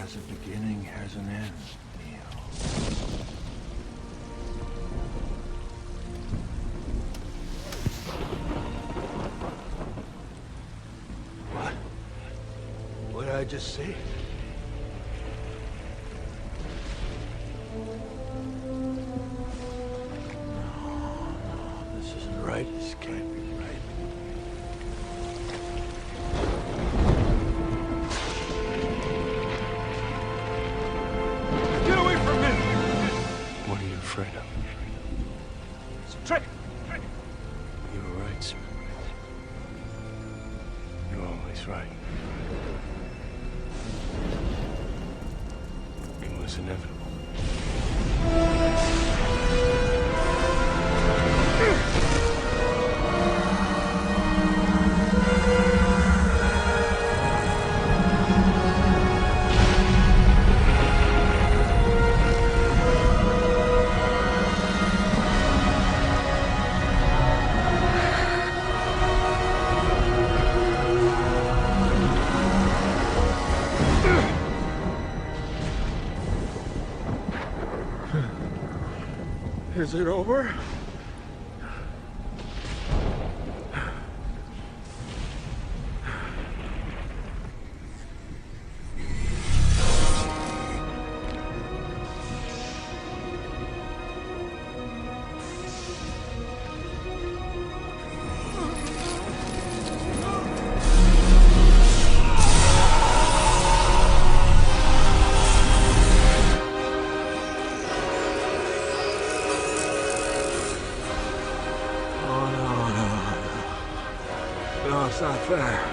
has a beginning, has an end, Neo. What? What did I just say? No, this isn't right. This can't be right. Get away from me! What are you afraid of? It's a trick! You were right, sir. You're always right. It was inevitable. Is it over? No, it's not fair.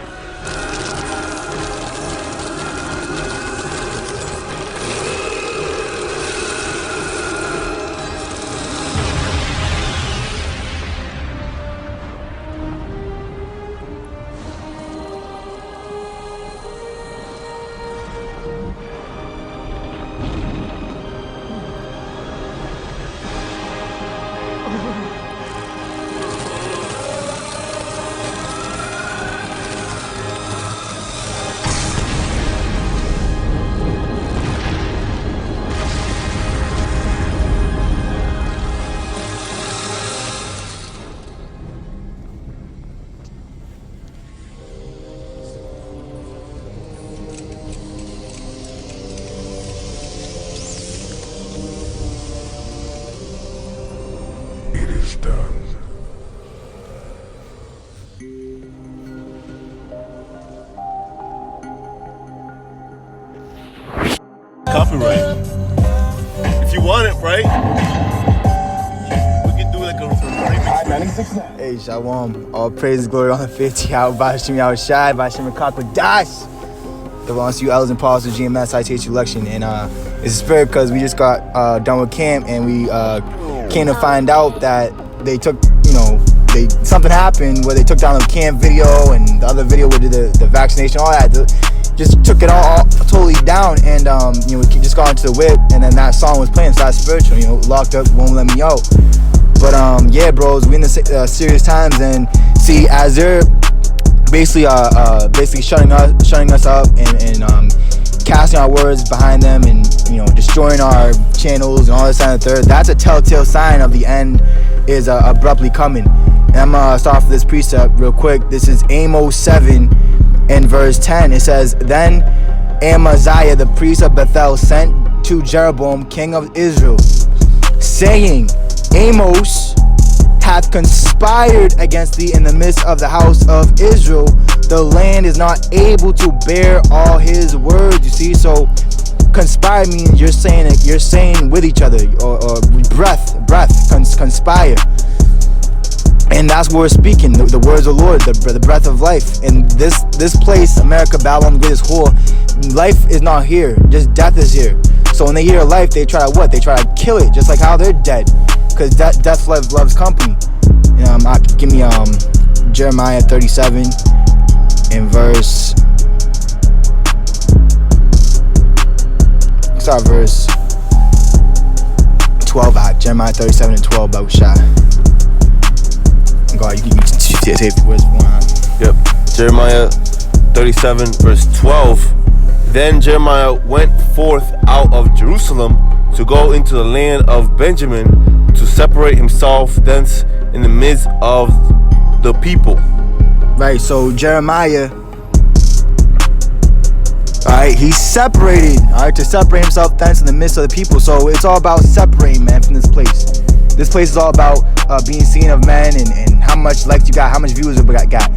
It is done. Copyright. If you want it, right? We can do like a remix. Hey, Shalom. All praise, glory, honor, faith, Yahweh, Bashim, Yahweh Shai, Bashim, Dash. It belongs to you, elders and apostles, GMS, ITH election. And it's a spirit because we just got done with camp and we came to find out that they took, something happened where they took down the camp video and the other video where the vaccination, all that. Just took it all totally down, and we just got into the whip, and then that song was playing, so that's spiritual, locked up, won't let me out. But yeah, bros, we in the serious times, and see, as they're basically shutting us up and casting our words behind them, and destroying our channels and all this and the third, that's a telltale sign of the end is abruptly coming. And I'm gonna start off this precept real quick. This is Amos 7 in verse 10. It says, "Then Amaziah the priest of Bethel sent to Jeroboam king of Israel, saying, Amos hath conspired against thee in the midst of the house of Israel. The land is not able to bear all his words." You see, so conspire means you're saying with each other, or breath, conspire. And that's what we're speaking, the words of the Lord, the breath of life. And this place, America, Babylon, the greatest whore, life is not here, just death is here. So when they hear life, they try to what? They try to kill it, just like how they're dead. Because death loves company. Give me Jeremiah 37 in verse. Start verse 12. Jeremiah 37 and 12. Babushai. God, you can take the words one. Yep. Jeremiah 37 verse 12. Then Jeremiah went forth out of Jerusalem to go into the land of Benjamin, to separate himself thence in the midst of the people. Right, so Jeremiah, alright, he's separated, alright, to separate himself thence in the midst of the people. So it's all about separating, man, from this place. This place is all about being seen of men and how much likes you got, how much views you got.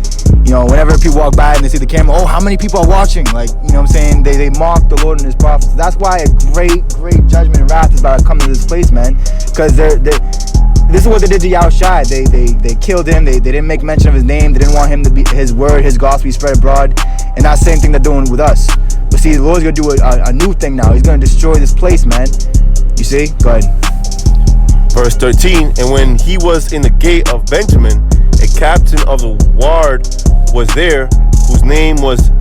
You know, whenever people walk by and they see the camera, oh, how many people are watching? Like, you know what I'm saying? They mock the Lord and his prophets. That's why a great judgment and wrath is about to come to this place, man. Because this is what they did to Yahushua. They killed him. They didn't make mention of his name. They didn't want him to be his word, his gospel be spread abroad. And that same thing they're doing with us. But see, the Lord's gonna do a new thing now. He's gonna destroy this place, man. You see? Go ahead. Verse 13, and when he was in the gate of Benjamin, a captain of the ward was there, whose name was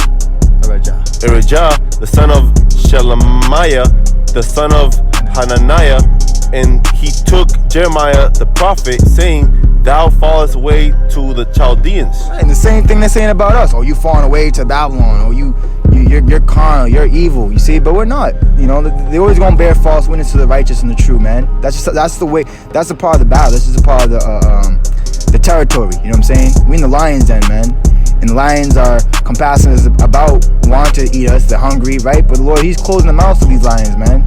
Erijah, the son of Shelemiah, the son of Hananiah, and he took Jeremiah the prophet, saying, thou fallest away to the Chaldeans. And the same thing they're saying about us. Oh, you falling away to Babylon. Oh, you're carnal, you're evil. You see, but we're not. You know, they're always gonna bear false witness to the righteous and the true, man. That's the way. That's a part of the battle. This is a part of the territory. You know what I'm saying? We in the lion's den, man. And the lions are compassing us about, wanting to eat us. They're hungry, right? But the Lord, he's closing the mouths of these lions, man.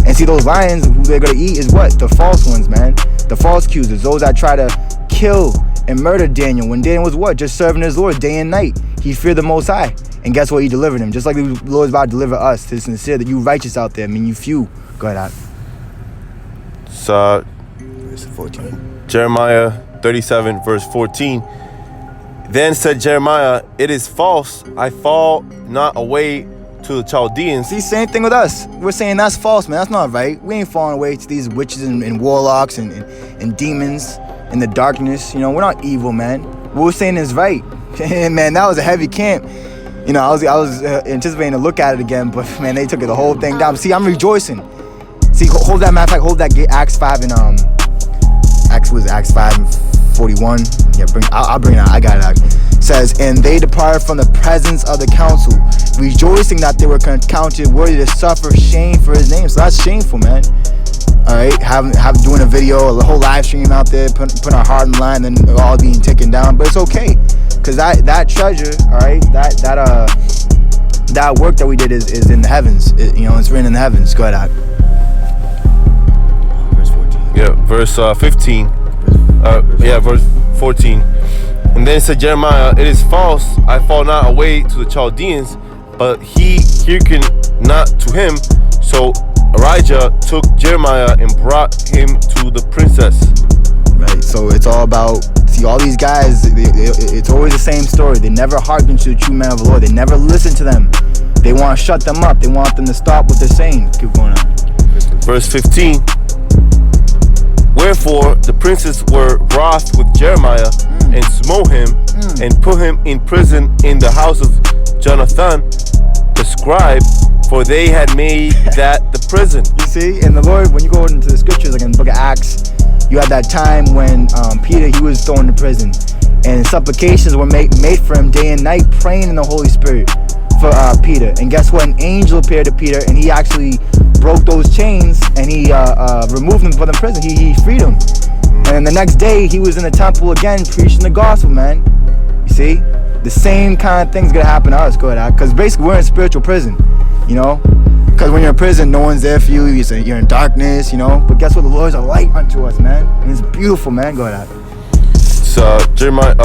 And see, those lions, who they're gonna eat is what? The false ones, man. The false accusers, those that try to kill and murder Daniel when Daniel was what? Just serving his Lord day and night. He feared the Most High. And guess what? He delivered him. Just like the Lord's about to deliver us. To sincere that you righteous out there. I mean, you few. Go ahead, Ad. So, Verse 14. Jeremiah 37, verse 14. Then said Jeremiah, it is false. I fall not away to the Chaldeans. See, same thing with us. We're saying that's false, man. That's not right. We ain't falling away to these witches and warlocks and demons in the darkness. You know, we're not evil, man. What we're saying is right. And man, that was a heavy camp. You know, I was anticipating to look at it again, but man, they took the whole thing down. See, I'm rejoicing. See, hold that, matter of fact, hold that Acts 5 and Acts 5 and 41. Yeah, I'll bring it out. I got it out. It says, and they departed from the presence of the council, rejoicing that they were counted worthy to suffer shame for his name. So that's shameful, man. All right, doing a video, a whole live stream out there, putting our heart in line, and then all being taken down. But it's okay, cause that treasure, all right, that work that we did is in the heavens. It's written in the heavens. Go ahead, verse 14. Yeah, verse 15. Verse 14. And then said Jeremiah, it is false. I fall not away to the Chaldeans, but he hearkened not to him. So Erijah took Jeremiah and brought him to the princess. Right, so it's all about, see, all these guys, it's always the same story. They never hearken to the true man of the Lord. They never listen to them. They want to shut them up. They want them to stop what they're saying. Keep going on. Verse 15. Wherefore the princes were wroth with Jeremiah and smote him and put him in prison in the house of Jonathan the scribe, for they had made that the prison. You see, and the Lord, when you go into the scriptures, like in the book of Acts, you had that time when Peter, he was thrown into prison, and supplications were made for him day and night, praying in the Holy Spirit for Peter. And guess what? An angel appeared to Peter, and he actually broke those chains, and he removed him from the prison. He freed him. And the next day, he was in the temple again, preaching the gospel, man. You see? The same kind of thing's gonna happen to us. Go ahead, because basically we're in spiritual prison, you know? Because when you're in prison, no one's there for you. You're in darkness, you know? But guess what? The Lord's a light unto us, man. And it's beautiful, man. Go ahead. So Jeremiah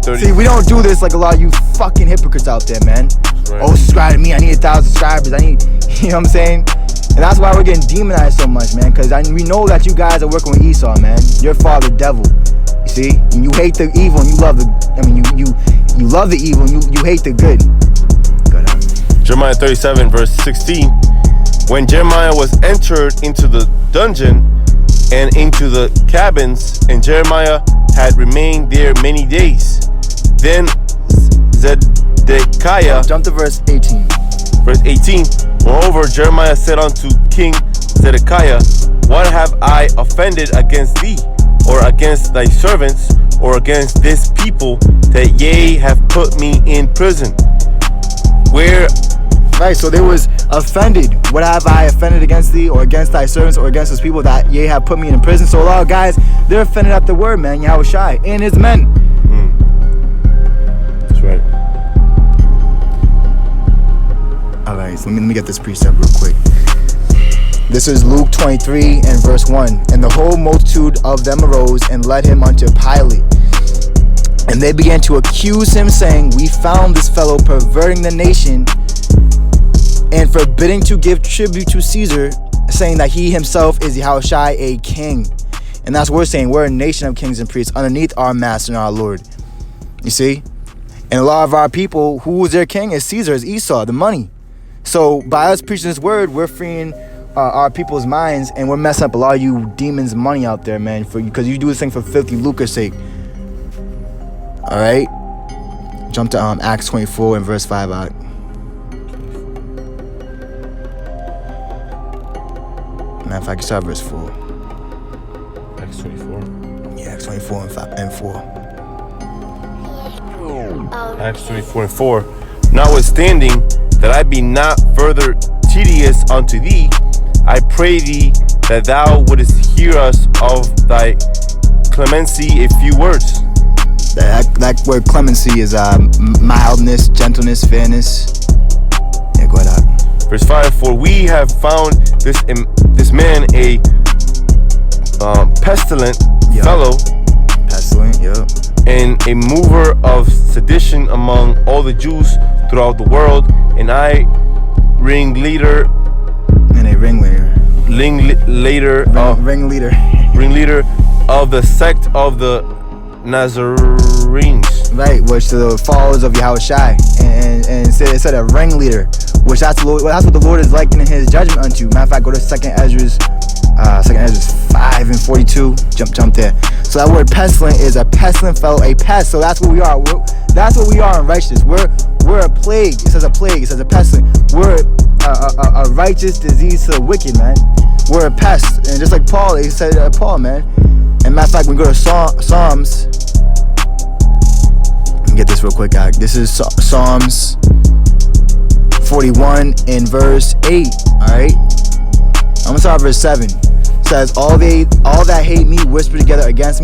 30. See, we don't do this like a lot of you fucking hypocrites out there, man. Right. Oh, subscribe to me. I need 1,000 subscribers. I need, you know what I'm saying? And that's why we're getting demonized so much, man. Because we know that you guys are working with Esau, man. Your father, the devil. You see? And you hate the evil and you love the, you love the evil and you hate the good. Go ahead. Jeremiah 37, verse 16. When Jeremiah was entered into the dungeon and into the cabins, and Jeremiah had remained there many days, then Zedekiah, jump to verse 18. Verse 18. Moreover, Jeremiah said unto King Zedekiah, what have I offended against thee, or against thy servants, or against this people, that ye have put me in prison? Right, so they was offended. What have I offended against thee, or against thy servants, or against those people that ye have put me in prison? So a lot of guys, they're offended at the word, man. Yahweh Shai and his men. That's right. All right, so let me get this precept real quick. This is Luke 23 and verse 1. And the whole multitude of them arose and led him unto Pilate. And they began to accuse him, saying, we found this fellow perverting the nation and forbidding to give tribute to Caesar, saying that he himself is Yahushai, a king. And that's what we're saying. We're a nation of kings and priests underneath our master and our Lord. You see? And a lot of our people, who is their king? Is Caesar, is Esau, the money. So by us preaching this word, we're freeing our people's minds, and we're messing up a lot of you demons' money out there, man, because you do this thing for filthy lucre's sake. All right? Jump to Acts 24 and verse 5 out. Man, if I can start verse 4. Acts 24. Yeah, Acts 24 and 4. Acts 24 and 4. Notwithstanding that I be not further tedious unto thee, I pray thee that thou wouldest hear us of thy clemency a few words. That word clemency is mildness, gentleness, fairness. Yeah, go ahead. Verse 5, for we have found this man a pestilent fellow, and a mover of sedition among all the Jews throughout the world, and a ringleader of the sect of the Nazarenes. Right, which the followers of Yahushai, and it said a ringleader, which that's what the Lord is likening his judgment unto. Matter of fact, go to 2nd Ezra's 5 and 42. Jump there. So that word pestilent is a pestilent fellow, a pest. So that's what we are. That's what we are in righteousness. We're a plague. It says a plague. It says a pestilent. We're a righteous disease to the wicked, man. We're a pest, and just like Paul, he said Paul, man. And matter of fact, when we go to Psalms, let me get this real quick, guys. This is Psalms 41 in verse 8. All right, I'm gonna start verse 7. It says, all that hate me whisper together against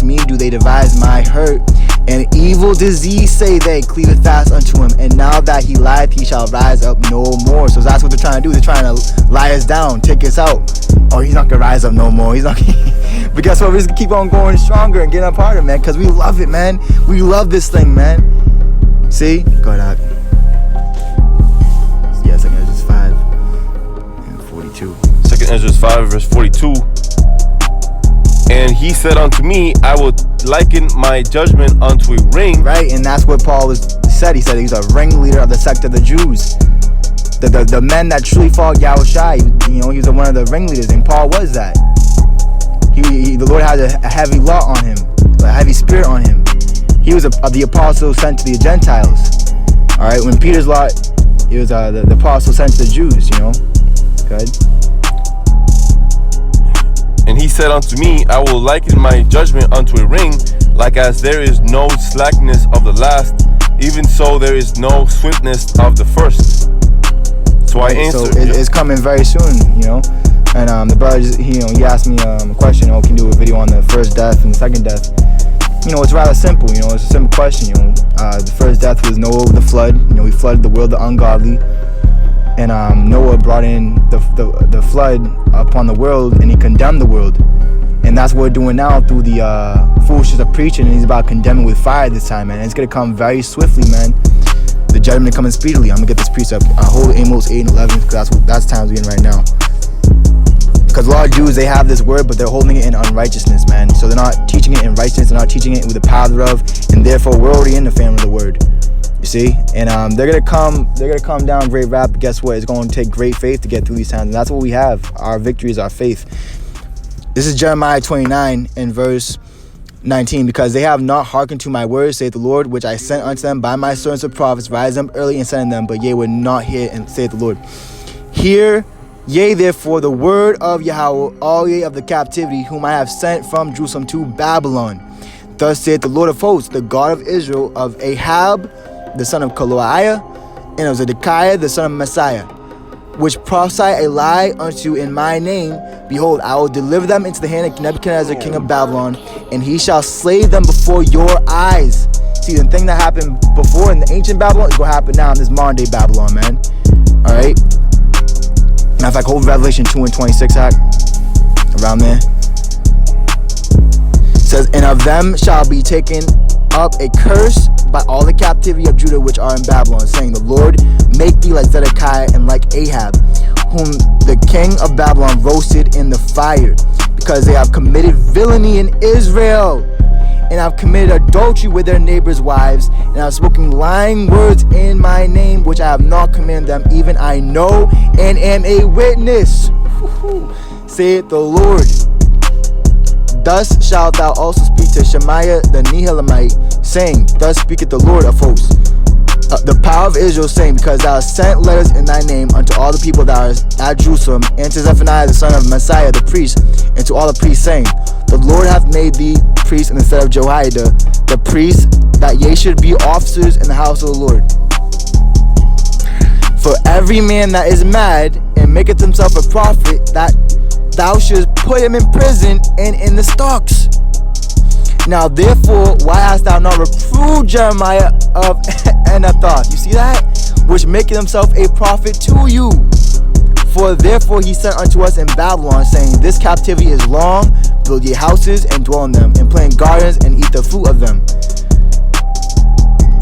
me do they devise my hurt. And evil disease say they, cleaveth fast unto him. And now that he lieth, he shall rise up no more. So that's what they're trying to do. They're trying to lie us down, take us out. Oh, he's not gonna rise up no more. He's not. But guess what? We're just gonna keep on going stronger and getting up harder, man. Because we love it, man. We love this thing, man. See? Go ahead. Yeah, 2nd Ezra 5 and 42. 2nd Ezra 5 verse 42. And he said unto me, I will liken my judgment unto a ring. Right, and that's what Paul said. He said he's a ringleader of the sect of the Jews. The men that truly followed Yahushai, he was one of the ringleaders, and Paul was that. The Lord had a heavy law on him, a heavy spirit on him. He was the apostle sent to the Gentiles. All right, when Peter's law, he was the apostle sent to the Jews. Good. And he said unto me, I will liken my judgment unto a ring, like as there is no slackness of the last, even so there is no swiftness of the first. So I answered. So it's coming very soon, And the brother, he asked me a question. Can you do a video on the first death and the second death? It's rather simple. It's a simple question. The first death was Noah with the flood. He flooded the world, the ungodly. And Noah brought in the flood upon the world, and he condemned the world. And that's what we're doing now through the foolishness of preaching. And he's about condemning with fire this time, man. And it's going to come very swiftly, man. The judgment coming speedily. I'm going to get this precept. Hold Amos 8 and 11, because that's times we're in right now. Because a lot of Jews, they have this word, but they're holding it in unrighteousness, man. So they're not teaching it in righteousness. They're not teaching it with the power thereof. And therefore, we're already in the family of the word. You see, and they're gonna come down great wrath. But guess what? It's going to take great faith to get through these times, and that's what we have. Our victory is our faith. This is Jeremiah 29 and verse 19. Because they have not hearkened to my words, saith the Lord, which I sent unto them by my servants the prophets, rise them early and send them, but ye would not hear, and saith the Lord. Hear, yea, therefore, the word of Yahweh, all ye of the captivity, whom I have sent from Jerusalem to Babylon. Thus saith the Lord of hosts, the God of Israel, of Ahab, the son of Kolaiah, and of Zedekiah the son of Messiah, which prophesy a lie unto in my name, behold, I will deliver them into the hand of Nebuchadnezzar king of Babylon, and he shall slay them before your eyes. See, the thing that happened before in the ancient Babylon is going to happen now in this modern day Babylon, man. Alright? Matter of fact, hold Revelation 2 and 26 act. Around there. It says, and of them shall be taken up a curse by all the captivity of Judah which are in Babylon, saying, the Lord make thee like Zedekiah and like Ahab, whom the king of Babylon roasted in the fire, because they have committed villainy in Israel, and have committed adultery with their neighbors' wives, and have spoken lying words in my name, which I have not commanded them, even I know and am a witness, saith the Lord. Thus shalt thou also speak to Shemaiah the Nehelamite, saying, thus speaketh the Lord of hosts, the power of Israel, saying, because thou hast sent letters in thy name unto all the people that are at Jerusalem, and to Zephaniah the son of Messiah the priest, and to all the priests, saying, the Lord hath made thee priest in the stead of Jehoiada the priest, that ye should be officers in the house of the Lord. For every man that is mad and maketh himself a prophet, that thou shouldst put him in prison and in the stocks. Now therefore, why hast thou not reproved Jeremiah of Anathoth? You see that? Which maketh himself a prophet to you. For therefore he sent unto us in Babylon, saying, this captivity is long, build ye houses and dwell in them, and plant gardens and eat the fruit of them.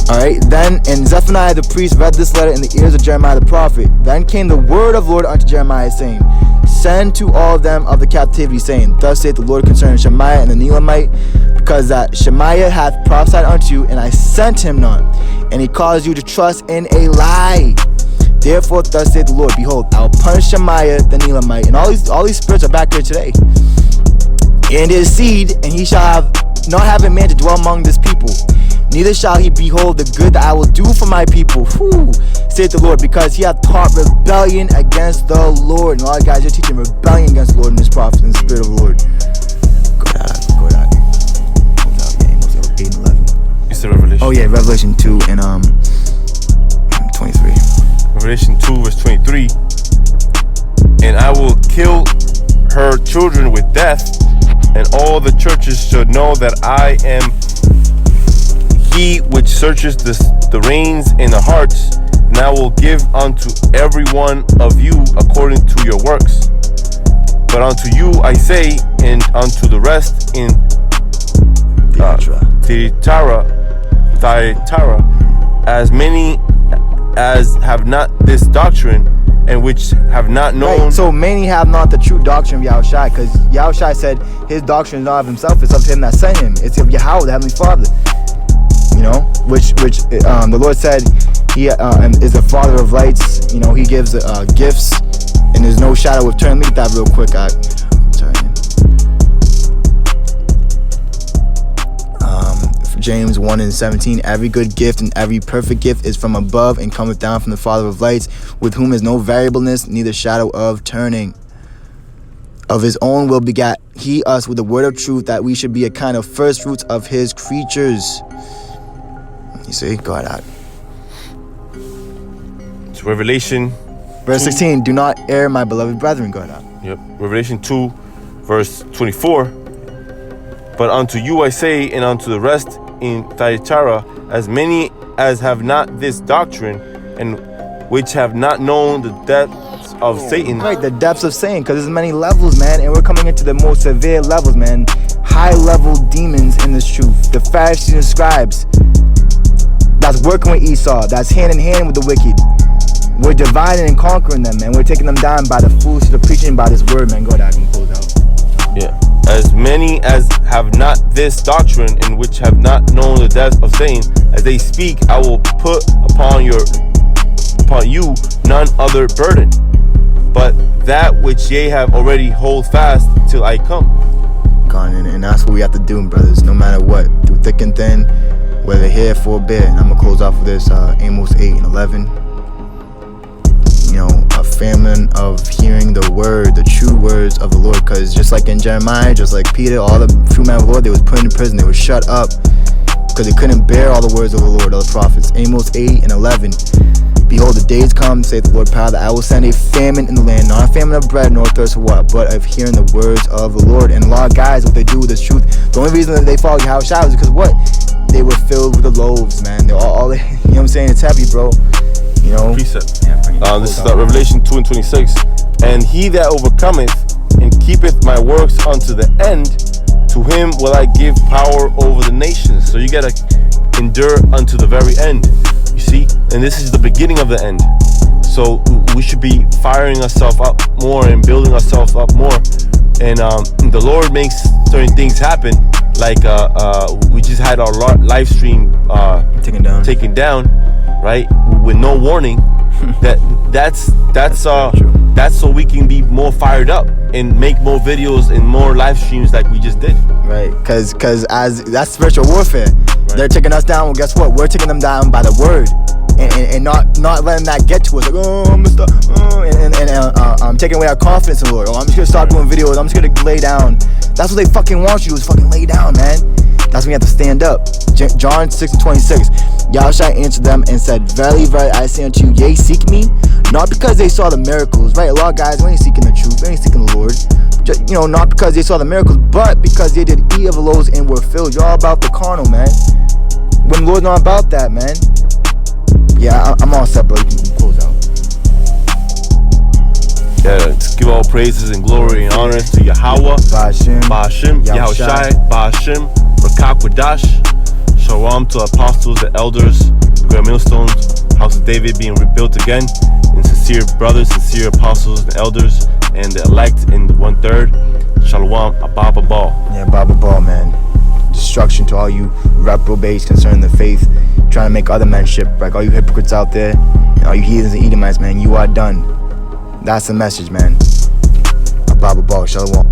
Alright, then, and Zephaniah the priest read this letter in the ears of Jeremiah the prophet. Then came the word of the Lord unto Jeremiah, saying, send to all of them of the captivity, saying, thus saith the Lord concerning Shemaiah and the Nehelamite, because that Shemaiah hath prophesied unto you, and I sent him not, and he caused you to trust in a lie. Therefore, thus saith the Lord, behold, I will punish Shemaiah the Nehelamite, and all these spirits are back here today, and his seed, and he shall not have a man to dwell among this people. Neither shall he behold the good that I will do for my people, saith the Lord, because he hath taught rebellion against the Lord. And a lot of guys are teaching rebellion against the Lord in this prophet in the spirit of the Lord. Go down. 8 and 11. You said Revelation. Oh yeah, Revelation 2 and 23. Revelation 2 verse 23. And I will kill her children with death, and all the churches should know that I am he which searches the reins and the hearts, and I will give unto every one of you according to your works. But unto you I say, and unto the rest in Thyatira, as many as have not this doctrine, and which have not known. Right, so many have not the true doctrine of Yahushua, because Yahushua said his doctrine is not of himself, it's of him that sent him. It's of Yahweh, the Heavenly Father. You know, which the Lord said he is the Father of lights. You know, he gives gifts, and there's no shadow of turning. Let me get that real quick. James 1 and 17, every good gift and every perfect gift is from above and cometh down from the Father of lights, with whom is no variableness, neither shadow of turning. Of his own will begat he us with the word of truth, that we should be a kind of first fruits of his creatures. You see, go ahead. It's Revelation verse 16, do not err, my beloved brethren. Go ahead. Yep. Revelation 2 verse 24. But unto you I say, and unto the rest in Thyatira, as many as have not this doctrine, and which have not known the depths of Satan. Right, the depths of Satan, because there's many levels, man, and we're coming into the most severe levels, man. High level demons in this truth. The Pharisees and scribes that's working with Esau, that's hand in hand with the wicked. We're dividing and conquering them, man. We're taking them down by the foolishness of preaching by this word, man. Go ahead, I can close out. Yeah. As many as have not this doctrine, and which have not known the depths of Satan, as they speak, I will put upon you none other burden, but that which ye have already hold fast till I come. Gone, and that's what we have to do, brothers, no matter what, through thick and thin, whether here, forbear. And I'm gonna close off with this, Amos 8 and 11. You know, a famine of hearing the word, the true words of the Lord, because just like in Jeremiah, just like Peter, all the true men of the Lord, they was put in prison, they was shut up, because they couldn't bear all the words of the Lord, all the prophets. Amos 8 and 11. Behold, the days come, saith the Lord power, that I will send a famine in the land, not a famine of bread, nor thirst for water, but of hearing the words of the Lord. And a lot of guys, what they do with this truth, the only reason that they follow Yahushua is because what? They were filled with the loaves, man. They're all you know what I'm saying? It's heavy, bro. You know? Precept. This is Revelation 2:26. And he that overcometh and keepeth my works unto the end, to him will I give power over the nations. So you gotta endure unto the very end. You see? And this is the beginning of the end. So we should be firing ourselves up more and building ourselves up more. And the Lord makes certain things happen. Like we just had our live stream taken down, right? With no warning. That's so we can be more fired up and make more videos and more live streams like we just did. Right, cause as that's spiritual warfare. Right. They're taking us down. Well, guess what? We're taking them down by the word, and not letting that get to us. Like, oh, I'm gonna stop, I'm taking away our confidence in the Lord. Oh, I'm just gonna stop doing videos. I'm just gonna lay down. That's what they fucking want you to do, is fucking lay down, man. That's when you have to stand up. John 6:26. Yahushua answered them and said, Verily, verily, I say unto you, yea, seek me, not because they saw the miracles. Right, a lot of guys, we ain't seeking the truth, we ain't seeking the Lord. Just, you know, not because they saw the miracles, but because they did eat of the loaves and were filled. You're all about the carnal, man. When the Lord's not about that, man. Yeah, I'm all set, bro. You can close out. Yeah, let's give all praises and glory and honor to Yahweh, Ba'ashim, Yahushai, Ba'ashim, Rakakwadash. Shalom to apostles, the elders, Great Millstones, House of David being rebuilt again, and sincere brothers, sincere apostles and elders, and the elect in the 1/3. Shalom, Ababa Ball. Yeah, Baba Ball, man. Destruction to all you reprobates concerning the faith, trying to make other men shipwreck. All you hypocrites out there, and all you heathens and Edomites, man, you are done. That's the message, man. Baba Ball, Shalom.